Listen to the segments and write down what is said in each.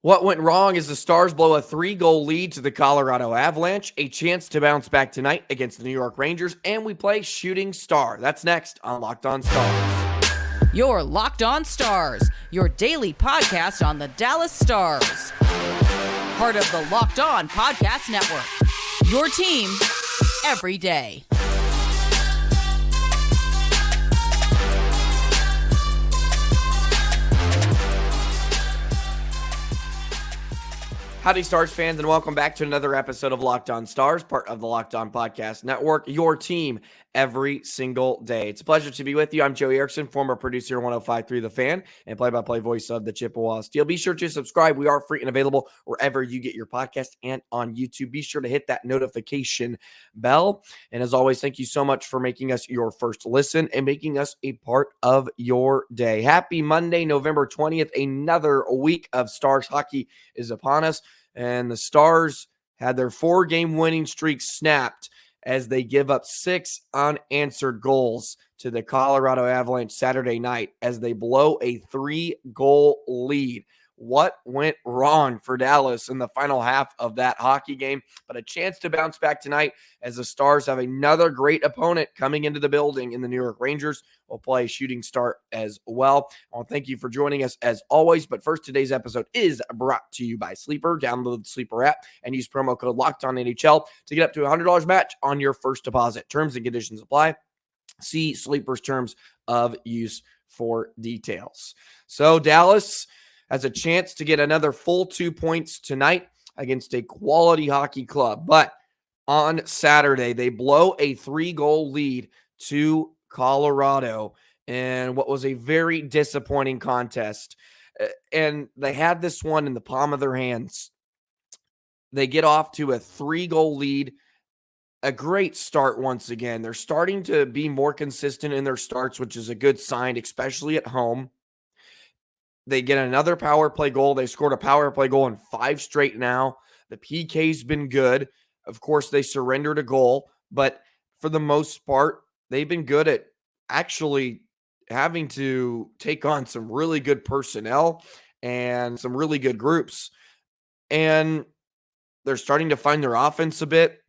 What went wrong is the Stars blow a 3-goal lead to the Colorado Avalanche, a chance to bounce back tonight against the New York Rangers, and we play Shooting Star. That's next on Locked On Stars. You're Locked On Stars, your daily podcast on the Dallas Stars. Part of the Locked On Podcast Network, your team every day. Howdy, Stars fans, and welcome back to another episode of Locked On Stars, part of the Locked On Podcast Network, your team every single day. It's a pleasure to be with you. I'm Joey Erickson, former producer on 105.3 The Fan and play-by-play voice of the Chippewa Steel. Be sure to subscribe. We are free and available wherever you get your podcast and on YouTube. Be sure to hit that notification bell. And as always, thank you so much for making us your first listen and making us a part of your day. Happy Monday, November 20th. Another week of Stars hockey is upon us. And the Stars had their 4-game winning streak snapped as they give up 6 unanswered goals to the Colorado Avalanche Saturday night as they blow a 3-goal lead. What went wrong for Dallas in the final half of that hockey game? But a chance to bounce back tonight as the Stars have another great opponent coming into the building in the New York Rangers. We'll play Shooting Star as well. I want to thank you for joining us as always. But first, today's episode is brought to you by Sleeper. Download the Sleeper app and use promo code LOCKEDONNHL to get up to a $100 match on your first deposit. Terms and conditions apply. See Sleeper's terms of use for details. So Dallas has a chance to get another full 2 points tonight against a quality hockey club. But on Saturday, they blow a 3-goal lead to Colorado in what was a very disappointing contest. And they had this one in the palm of their hands. They get off to a 3-goal lead. A great start once again. They're starting to be more consistent in their starts, which is a good sign, especially at home. They get another power play goal. They scored a power play goal in 5 straight now. The PK's been good. Of course, they surrendered a goal, but for the most part, they've been good at actually having to take on some really good personnel and some really good groups. And they're starting to find their offense a bit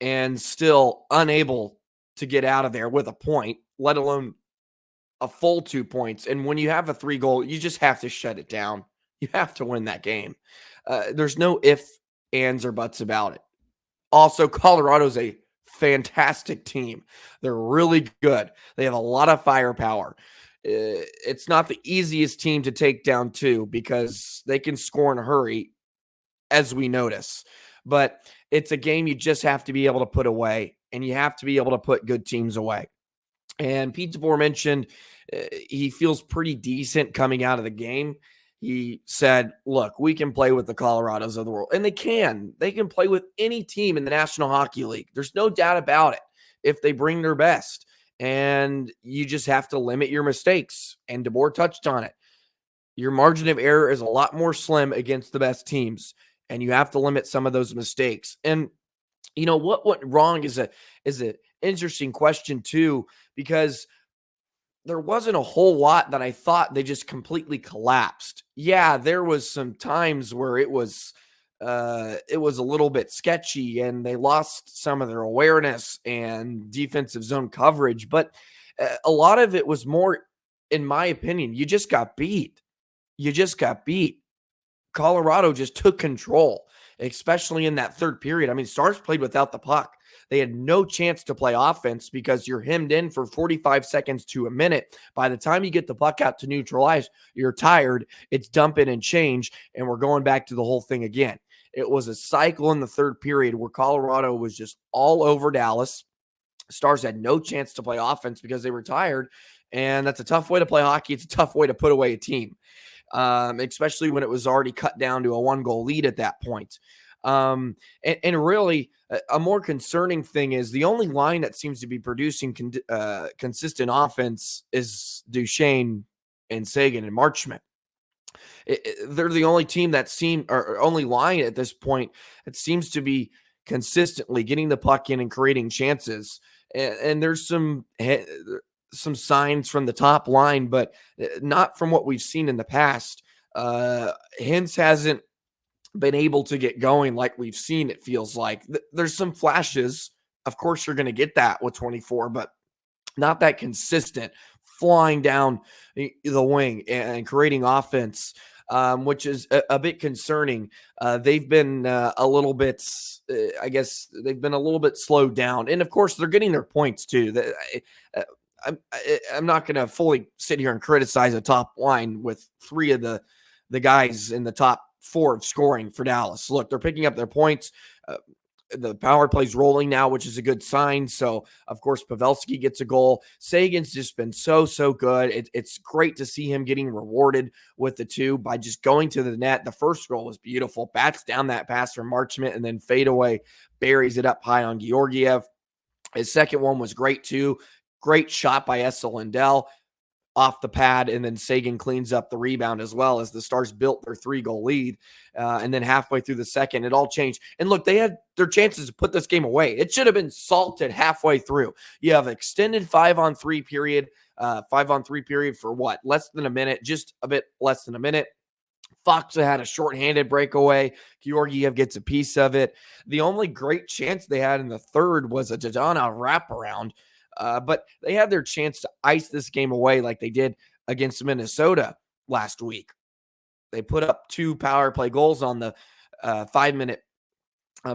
and still unable to get out of there with a point, let alone a full 2 points. And when you have a 3-goal, you just have to shut it down. You have to win that game. There's no ifs, ands, or buts about it. Also, Colorado's a fantastic team. They're really good. They have a lot of firepower. It's not the easiest team to take down, too, because they can score in a hurry, as we notice. But it's a game you just have to be able to put away, and you have to be able to put good teams away. And Pete DeBoer mentioned he feels pretty decent coming out of the game. He said, look, we can play with the Colorados of the world. And they can. They can play with any team in the National Hockey League. There's no doubt about it if they bring their best. And you just have to limit your mistakes. And DeBoer touched on it. Your margin of error is a lot more slim against the best teams. And you have to limit some of those mistakes. And, you know, what went wrong is an interesting question, too, because there wasn't a whole lot that I thought they just completely collapsed. Yeah, there was some times where it was a little bit sketchy and they lost some of their awareness and defensive zone coverage. But a lot of it was more, in my opinion, you just got beat. You just got beat. Colorado just took control, especially in that third period. I mean, Stars played without the puck. They had no chance to play offense because you're hemmed in for 45 seconds to a minute. By the time you get the puck out to neutralize, you're tired. It's dump in and change, and we're going back to the whole thing again. It was a cycle in the third period where Colorado was just all over Dallas. Stars had no chance to play offense because they were tired, and that's a tough way to play hockey. It's a tough way to put away a team, especially when it was already cut down to a 1-goal lead at that point. And really, a more concerning thing is the only line that seems to be producing consistent offense is Duchene and Seguin and Marchment. They're the only team that only line at this point that seems to be consistently getting the puck in and creating chances. And there's some signs from the top line, but not from what we've seen in the past. Hintz hasn't been able to get going like we've seen, it feels like. There's some flashes. Of course, you're going to get that with 24, but not that consistent, flying down the wing and creating offense, which is a bit concerning. They've been a little bit, I guess, they've been a little bit slowed down. And of course, they're getting their points too. I'm not going to fully sit here and criticize a top line with three of the guys in the top four of scoring for Dallas. Look, they're picking up their points. The power play's rolling now, which is a good sign. So, of course, Pavelski gets a goal. Seguin's just been so good. It's great to see him getting rewarded with the two by just going to the net. The first goal was beautiful. Bats down that pass from Marchment and then fade away, buries it up high on Georgiev. His second one was great, too. Great shot by Esa Lindell off the pad, and then Seguin cleans up the rebound as well as the Stars built their 3-goal lead. And then halfway through the second, it all changed. And look, they had their chances to put this game away. It should have been salted halfway through. You have extended 5-on-3 period, 5-on-3 period for what? Less than a minute, just a bit less than a minute. Fox had a shorthanded breakaway. Georgiev gets a piece of it. The only great chance they had in the third was a Dodona wraparound. But they had their chance to ice this game away like they did against Minnesota last week. They put up 2 power play goals on the 5-minute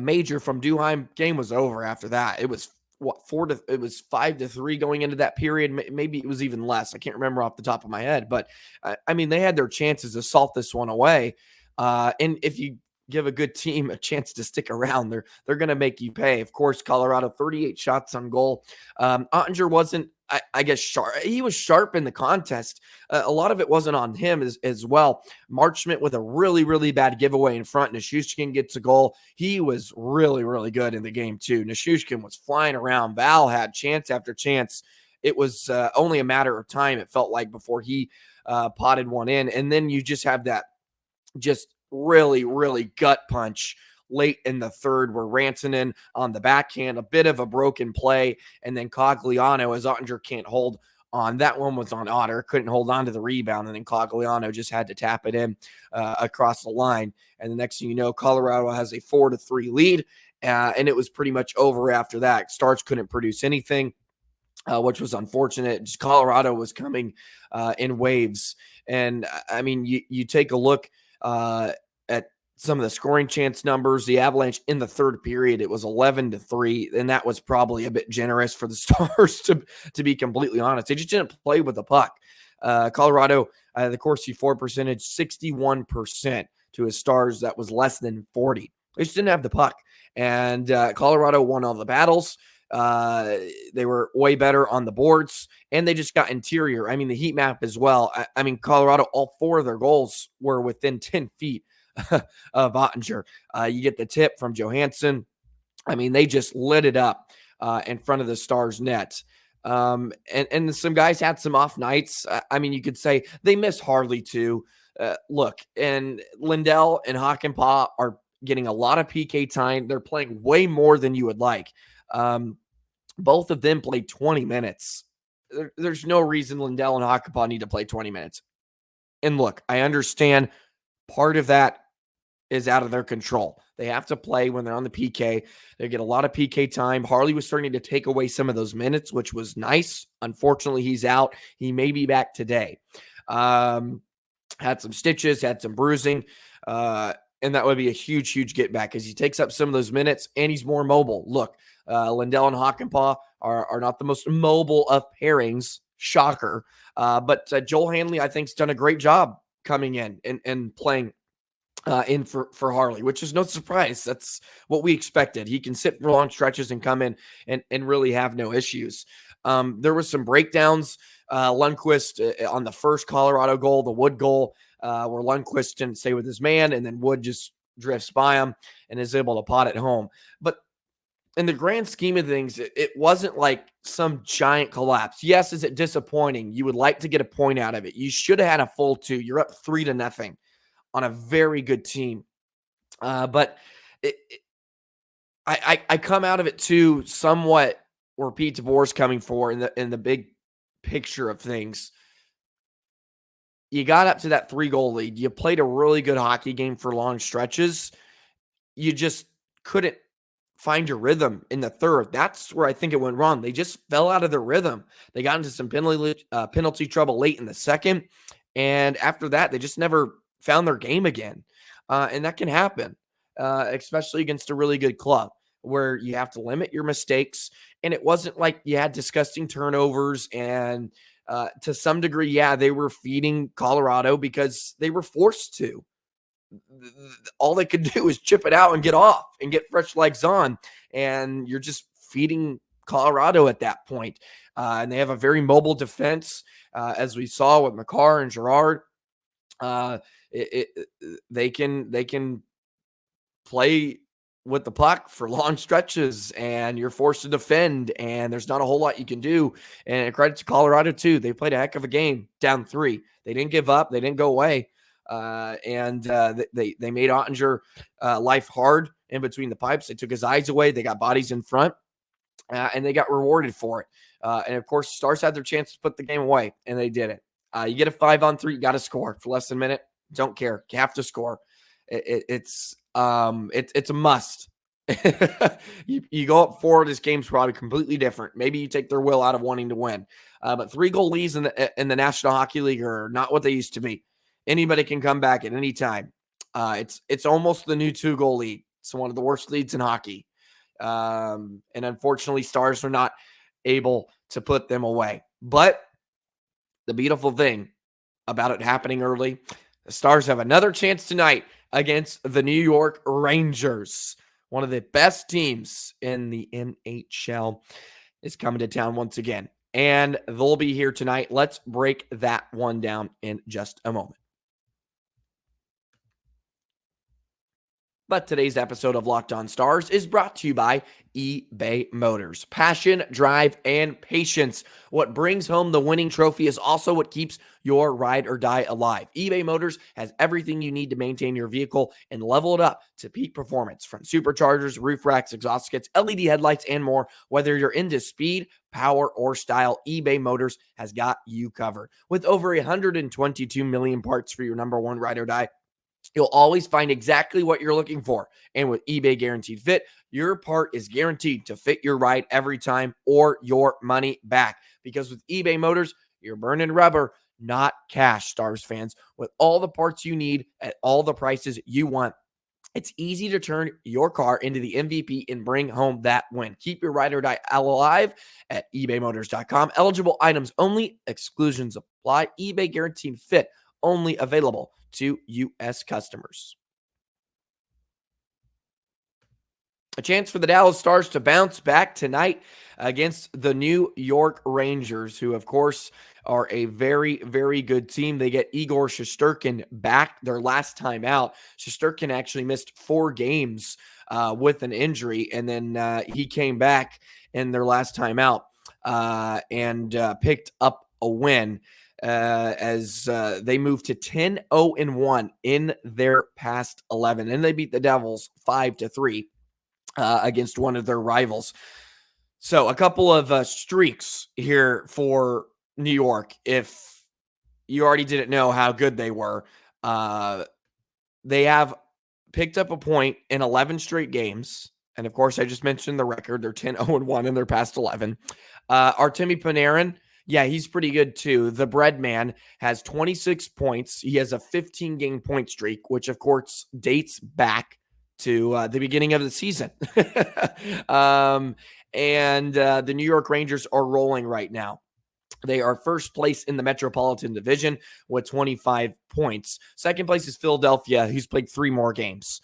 major from Duheim. Game was over after that. It was 5-3 going into that period. Maybe it was even less. I can't remember off the top of my head. But, I mean, they had their chances to salt this one away. And if you give a good team a chance to stick around, they're going to make you pay. Of course, Colorado 38 shots on goal. Ottinger wasn't, I guess, sharp. He was sharp in the contest. A lot of it wasn't on him as well. Marchment with a really bad giveaway in front. Nichushkin gets a goal. He was really good in the game too. Nichushkin was flying around. Val had chance after chance. It was only a matter of time, it felt like, before he potted one in. And then you just have that just really gut punch late in the third where Rantanen on the backhand, a bit of a broken play, and then Cogliano, as Ottinger can't hold on. That one was on Otter, couldn't hold on to the rebound, and then Cogliano just had to tap it in across the line. And the next thing you know, Colorado has a 4-3 lead, and it was pretty much over after that. Stars couldn't produce anything, which was unfortunate. Just Colorado was coming in waves. And, I mean, you take a look at some of the scoring chance numbers. The Avalanche in the third period, it was 11-3, and that was probably a bit generous for the Stars, to be completely honest. They just didn't play with the puck. Colorado, the Corsi for percentage, 61% to his Stars. That was less than 40. They just didn't have the puck. And Colorado won all the battles. They were way better on the boards, and they just got interior. I mean, the heat map as well. I mean, Colorado, all 4 of their goals were within 10 feet of Ottinger. You get the tip from Johansson. I mean, they just lit it up in front of the Stars' net. And some guys had some off nights. I mean, you could say they missed Harley too. Look, and Lindell and Hakanpää are getting a lot of PK time. They're playing way more than you would like. Both of them played 20 minutes. There's no reason Lindell and Hakanpää need to play 20 minutes. And look, I understand part of that is out of their control. They have to play when they're on the PK. They get a lot of PK time. Harley was starting to take away some of those minutes, which was nice. Unfortunately, he's out. He may be back today. Had some stitches, had some bruising, and that would be a huge get back because he takes up some of those minutes and he's more mobile. Look, Lindell and Hakanpää are not the most mobile of pairings. Shocker. But Joel Hanley, I think, has done a great job coming in and playing in for Harley, which is no surprise. That's what we expected. He can sit for long stretches and come in and really have no issues. There was some breakdowns. Lundqvist on the first Colorado goal, the Wood goal, where Lundqvist didn't stay with his man, and then Wood just drifts by him and is able to pot it home. But in the grand scheme of things, it wasn't like some giant collapse. Yes, is it disappointing? You would like to get a point out of it. You should have had a full 2. You're up 3-0 on a very good team. But I come out of it too somewhat where Pete DeBoer's coming for in the big picture of things. you got up to that 3-goal lead. You played a really good hockey game for long stretches. You just couldn't find your rhythm in the third. That's where I think it went wrong. They just fell out of their rhythm. They got into some penalty trouble late in the second. And after that, they just never found their game again. And that can happen, especially against a really good club where you have to limit your mistakes. And it wasn't like you had disgusting turnovers. And to some degree, yeah, they were feeding Colorado because they were forced to. All they could do is chip it out and get off and get fresh legs on. And you're just feeding Colorado at that point. And they have a very mobile defense, as we saw with Makar and Girard. They can play with the puck for long stretches, and you're forced to defend, and there's not a whole lot you can do. And credit to Colorado too. They played a heck of a game down 3. They didn't give up. They didn't go away. And they made Ottinger life hard in between the pipes. They took his eyes away. They got bodies in front, and they got rewarded for it. And of course, Stars had their chance to put the game away, and they did it. You get a 5-on-3, you got to score for less than a minute. Don't care. You have to score. It's a must. You go up 4, this game's probably completely different. Maybe you take their will out of wanting to win. But 3-goal leads in the National Hockey League are not what they used to be. Anybody can come back at any time. It's almost the new 2-goal lead. It's one of the worst leads in hockey. And unfortunately, Stars are not able to put them away. But the beautiful thing about it happening early, the Stars have another chance tonight against the New York Rangers. One of the best teams in the NHL is coming to town once again. And they'll be here tonight. Let's break that one down in just a moment. But today's episode of Locked On Stars is brought to you by eBay Motors. Passion, drive, and patience. What brings home the winning trophy is also what keeps your ride or die alive. eBay Motors has everything you need to maintain your vehicle and level it up to peak performance. From superchargers, roof racks, exhaust kits, LED headlights, and more. Whether you're into speed, power, or style, eBay Motors has got you covered. With over 122 million parts for your number one ride or die, you'll always find exactly what you're looking for. And with eBay Guaranteed Fit, your part is guaranteed to fit your ride every time or your money back. Because with eBay Motors, you're burning rubber, not cash, Stars fans. With all the parts you need at all the prices you want, it's easy to turn your car into the MVP and bring home that win. Keep your ride or die alive at ebaymotors.com. Eligible items only. Exclusions apply. eBay Guaranteed Fit only available to U.S. customers. A chance for the Dallas Stars to bounce back tonight against the New York Rangers, who, of course, are a very, very good team. They get Igor Shesterkin back their last time out. Shesterkin actually missed 4 games with an injury, and then he came back in their last time out and picked up a win. As they moved to 10-0-1 in their past 11. And they beat the Devils 5-3 against one of their rivals. So a couple of streaks here for New York. If you already didn't know how good they were, they have picked up a point in 11 straight games. And of course, I just mentioned the record. They're 10-0-1 in their past 11. Artemi Panarin, yeah, he's pretty good too. The bread man has 26 points. He has a 15-game point streak, which of course dates back to the beginning of the season. And the New York Rangers are rolling right now. They are first place in the Metropolitan Division with 25 points. Second place is Philadelphia, who's played 3 more games.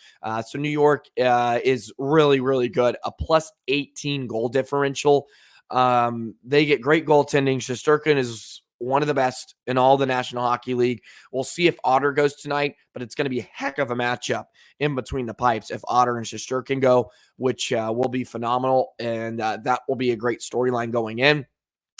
So New York is really, really good. A plus 18 goal differential. They get great goaltending. Shesterkin is one of the best in all the National Hockey League. We'll see if Otter goes tonight, but it's going to be a heck of a matchup in between the pipes if Otter and Shesterkin go, which will be phenomenal, and that will be a great storyline going in.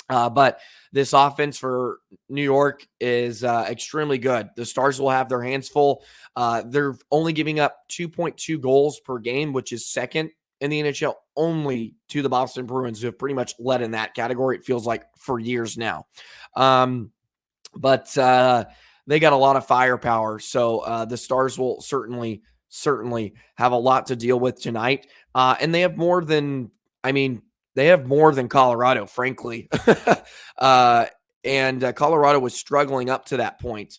But this offense for New York is extremely good. The Stars will have their hands full. They're only giving up 2.2 goals per game, which is second in the NHL, only to the Boston Bruins, who have pretty much led in that category, it feels like, for years now. But they got a lot of firepower. So the Stars will certainly have a lot to deal with tonight. And they have more than, they have more than Colorado, frankly. And Colorado was struggling up to that point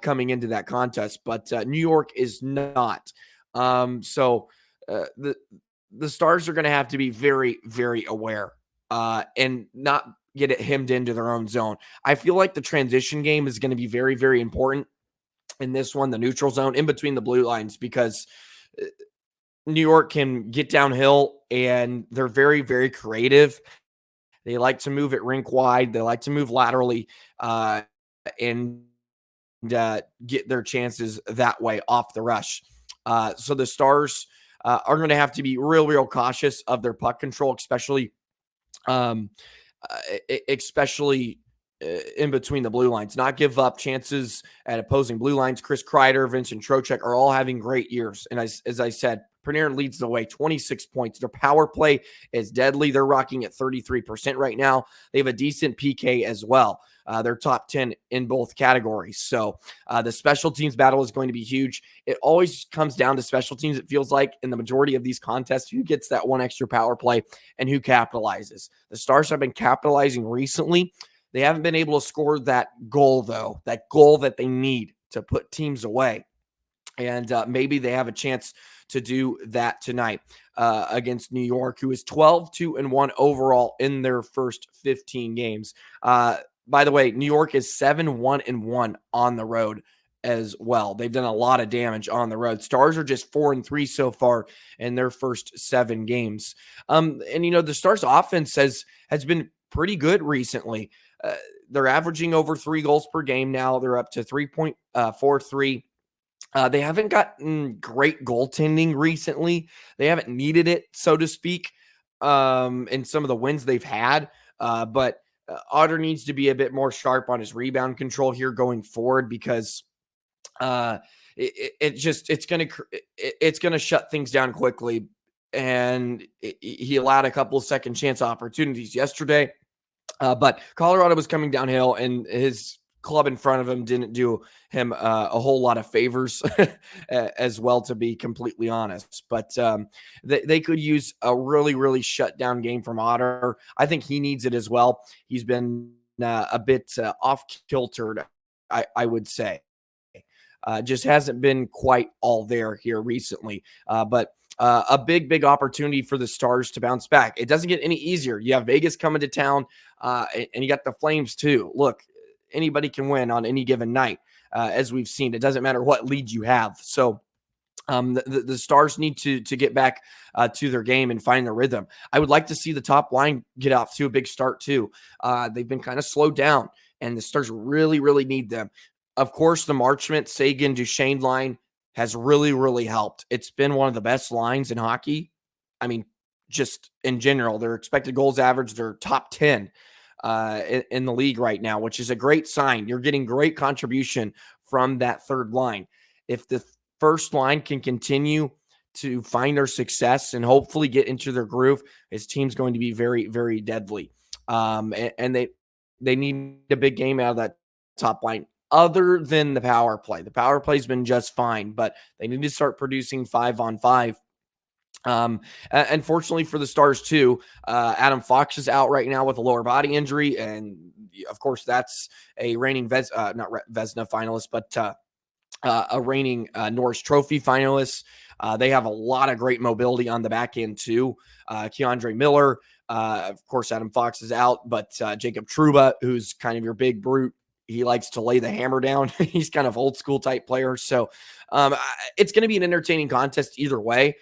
coming into that contest, but New York is not. So the Stars are going to have to be very, very aware and not get it hemmed into their own zone. I feel like the transition game is going to be very, very important in this one, the neutral zone in between the blue lines, because New York can get downhill and they're very, very creative. They like to move it rink wide. They like to move laterally and get their chances that way off the rush. So the Stars are going to have to be real, real cautious of their puck control, especially in between the blue lines, not give up chances at opposing blue lines. Chris Kreider, Vincent Trocheck are all having great years. And as I said, Panarin leads the way, 26 points. Their power play is deadly. They're rocking at 33% right now. They have a decent PK as well. They're top 10 in both categories. So the special teams battle is going to be huge. It always comes down to special teams, it feels like, in the majority of these contests, who gets that one extra power play and who capitalizes. The Stars have been capitalizing recently. They haven't been able to score that goal, though, that goal that they need to put teams away. And maybe they have a chance to do that tonight against New York, who is 12-2-1 overall in their first 15 games. By the way, New York is 7-1-1 on the road as well. They've done a lot of damage on the road. Stars are just 4-3 so far in their first 7 games. And the Stars offense has been pretty good recently. They're averaging over 3 goals per game now. They're up to 3.43. They haven't gotten great goaltending recently. They haven't needed it, so to speak, in some of the wins they've had. But Otter needs to be a bit more sharp on his rebound control here going forward, because it's gonna shut things down quickly. And he allowed a couple of second chance opportunities yesterday. But Colorado was coming downhill, and his club in front of him didn't do him a whole lot of favors as well, to be completely honest. But they could use a really, really shut-down game from Otter. I think he needs it as well. He's been a bit off-kiltered, I would say. Just hasn't been quite all there here recently. But a big, big opportunity for the Stars to bounce back. It doesn't get any easier. You have Vegas coming to town, and you got the Flames too. Look, anybody can win on any given night, as we've seen. It doesn't matter what lead you have. So the Stars need to get back to their game and find their rhythm. I would like to see the top line get off to a big start too. They've been kind of slowed down, and the Stars really, really need them. Of course, the Marchment, Seguin, Duchene line has really, really helped. It's been one of the best lines in hockey. I mean, just in general, their expected goals average, they're top 10 in the league right now, which is a great sign. You're getting great contribution from that third line. If the first line can continue to find their success and hopefully get into their groove, his team's going to be very, very deadly. And they need a big game out of that top line. Other than the power play. The power play's been just fine, but they need to start producing 5-on-5. Unfortunately for the Stars too, Adam Fox is out right now with a lower body injury, and of course that's a reigning not Vezina finalist, but a reigning Norris Trophy finalist. They have a lot of great mobility on the back end too. Keandre Miller, of course, Adam Fox is out, but Jacob Trouba, who's kind of your big brute. He likes to lay the hammer down. He's kind of old school type player. So it's going to be an entertaining contest either way,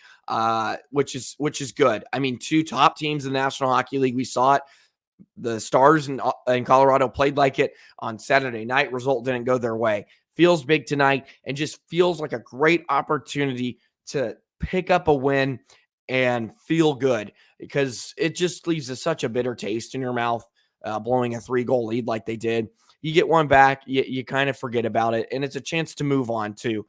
which is good. I mean, 2 top teams in the National Hockey League. We saw it. The Stars in Colorado played like it on Saturday night. Result didn't go their way. Feels big tonight, and just feels like a great opportunity to pick up a win and feel good, because it just leaves such a bitter taste in your mouth, blowing a 3-goal lead like they did. You get one back, you kind of forget about it, and it's a chance to move on too.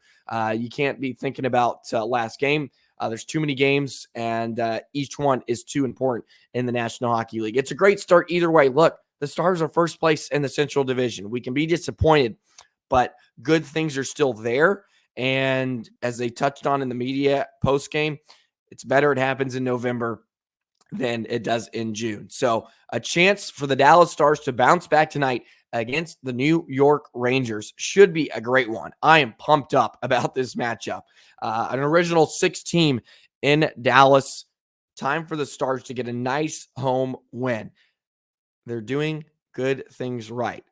You can't be thinking about last game. There's too many games, and each one is too important in the National Hockey League. It's a great start either way. Look, the Stars are first place in the Central Division. We can be disappointed, but good things are still there. And as they touched on in the media post-game, it's better it happens in November than it does in June. So a chance for the Dallas Stars to bounce back tonight against the New York Rangers should be a great one. I am pumped up about this matchup. An original 6 team in Dallas. Time for the Stars to get a nice home win. They're doing good things right.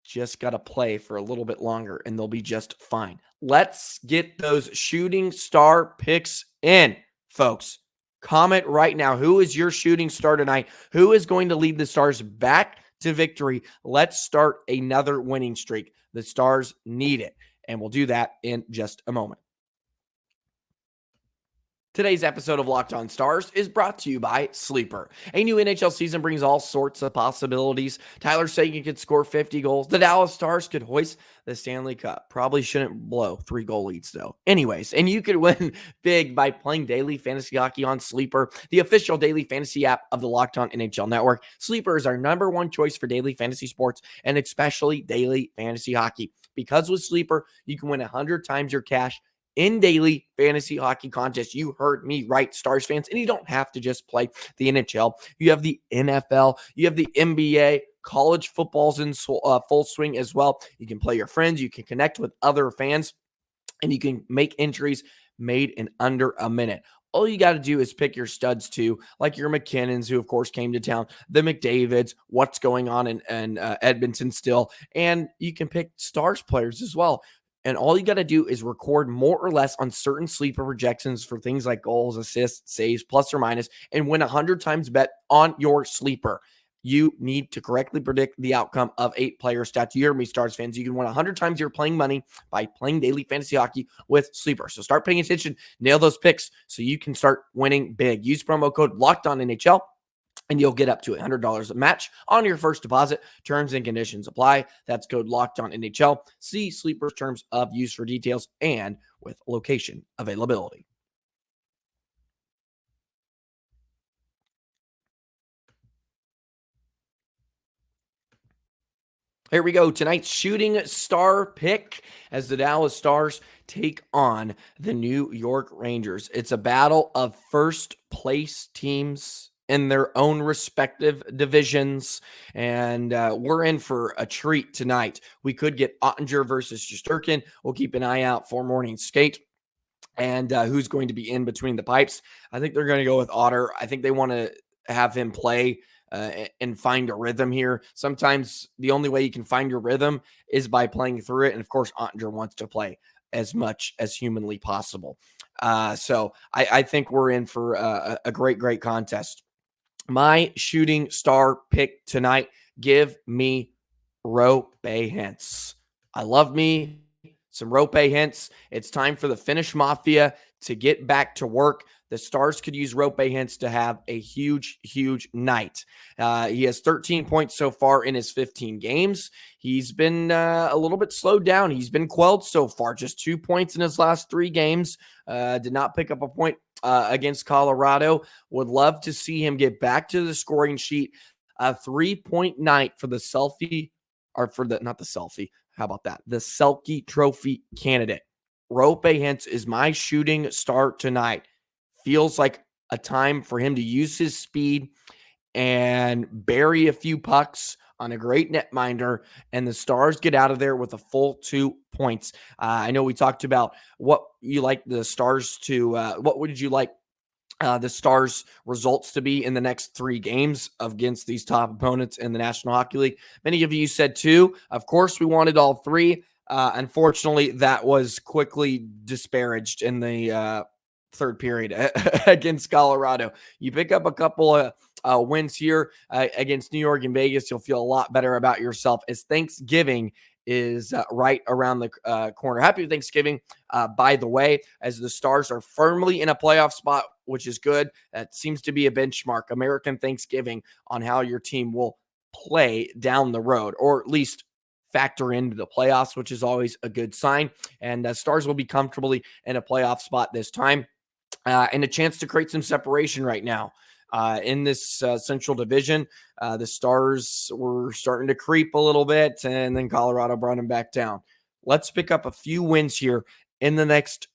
Just got to play for a little bit longer and they'll be just fine. Let's get those shooting star picks in, folks. Comment right now. Who is your shooting star tonight? Who is going to lead the Stars back to victory? Let's start another winning streak. The Stars need it. And we'll do that in just a moment. Today's episode of Locked On Stars is brought to you by Sleeper. A new NHL season brings all sorts of possibilities. Tyler Seguin could score 50 goals. The Dallas Stars could hoist the Stanley Cup. Probably shouldn't blow 3-goal leads, though. Anyways, and you could win big by playing daily fantasy hockey on Sleeper, the official daily fantasy app of the Locked On NHL Network. Sleeper is our #1 choice for daily fantasy sports and especially daily fantasy hockey. Because with Sleeper, you can win 100 times your cash in daily fantasy hockey contests. You heard me right, Stars fans. And you don't have to just play the NHL. You have the NFL. You have the NBA. College football's in full swing as well. You can play your friends. You can connect with other fans. And you can make entries made in under a minute. All you got to do is pick your studs too, like your McKinnons, who of course came to town, the McDavids, what's going on in Edmonton still. And you can pick Stars players as well. And all you got to do is record more or less on certain sleeper projections for things like goals, assists, saves, plus or minus, and win 100 times bet on your sleeper. You need to correctly predict the outcome of 8-player stats. You hear me, Stars fans. You can win 100 times your playing money by playing daily fantasy hockey with Sleeper. So start paying attention, nail those picks so you can start winning big. Use promo code LOCKEDONNHL. And you'll get up to $100 a match on your first deposit. Terms and conditions apply. That's code LOCKEDONNHL. See Sleeper's terms of use for details and with location availability. Here we go. Tonight's shooting star pick as the Dallas Stars take on the New York Rangers. It's a battle of first place teams in their own respective divisions, and we're in for a treat tonight. We could get Oettinger versus Shesterkin. We'll keep an eye out for morning skate and who's going to be in between the pipes. I think they're going to go with Otter. I think they want to have him play and find a rhythm here. Sometimes the only way you can find your rhythm is by playing through it, and of course Oettinger wants to play as much as humanly possible. So I think we're in for a great contest. My shooting star pick tonight, give me Roope Hintz. I love me some Roope Hintz. It's time for the Finnish Mafia to get back to work. The Stars could use Roope Hintz to have a huge night. He has 13 points so far in his 15 games. He's been a little bit slowed down. He's been quelled so far. Just 2 points in his last 3 games. Did not pick up a point against Colorado. Would love to see him get back to the scoring sheet. A 3-point night for the Selfie, or for the, not the Selfie. How about that? The Selke Trophy candidate. Roope Hintz is my shooting star tonight. Feels like a time for him to use his speed and bury a few pucks on a great netminder, and the Stars get out of there with a full 2 points. I know we talked about what you like the Stars to, what would you like the Stars results to be in the next 3 games against these top opponents in the National Hockey League. Many of you said 2. Of course, we wanted all 3. Unfortunately, that was quickly disparaged in the third period against Colorado. You pick up a couple of wins here against New York and Vegas, you'll feel a lot better about yourself as Thanksgiving is right around the corner. Happy Thanksgiving, by the way, as the Stars are firmly in a playoff spot, which is good. That seems to be a benchmark, American Thanksgiving, on how your team will play down the road, or at least factor into the playoffs, which is always a good sign. And Stars will be comfortably in a playoff spot this time, and a chance to create some separation right now. In this Central Division, the Stars were starting to creep a little bit, and then Colorado brought them back down. let's pick up a few wins here in the next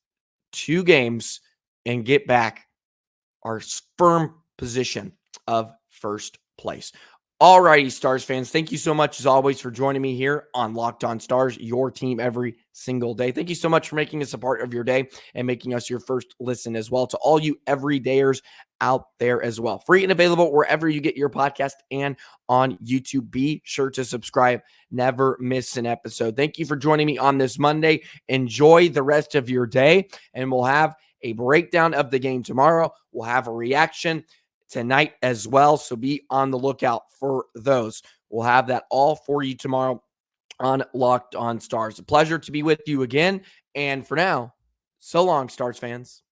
2 games and get back our firm position of first place. Alrighty, Stars fans, thank you so much as always for joining me here on Locked On Stars, your team every single day. Thank you so much for making us a part of your day and making us your first listen as well. To all you everydayers out there as well, free and available wherever you get your podcast and on YouTube. Be sure to subscribe. Never miss an episode. Thank you for joining me on this Monday. Enjoy the rest of your day, and we'll have a breakdown of the game tomorrow. We'll have a reaction tonight as well, so be on the lookout for those. We'll have that all for you tomorrow on Locked On Stars. A pleasure to be with you again, and for now, so long, Stars fans.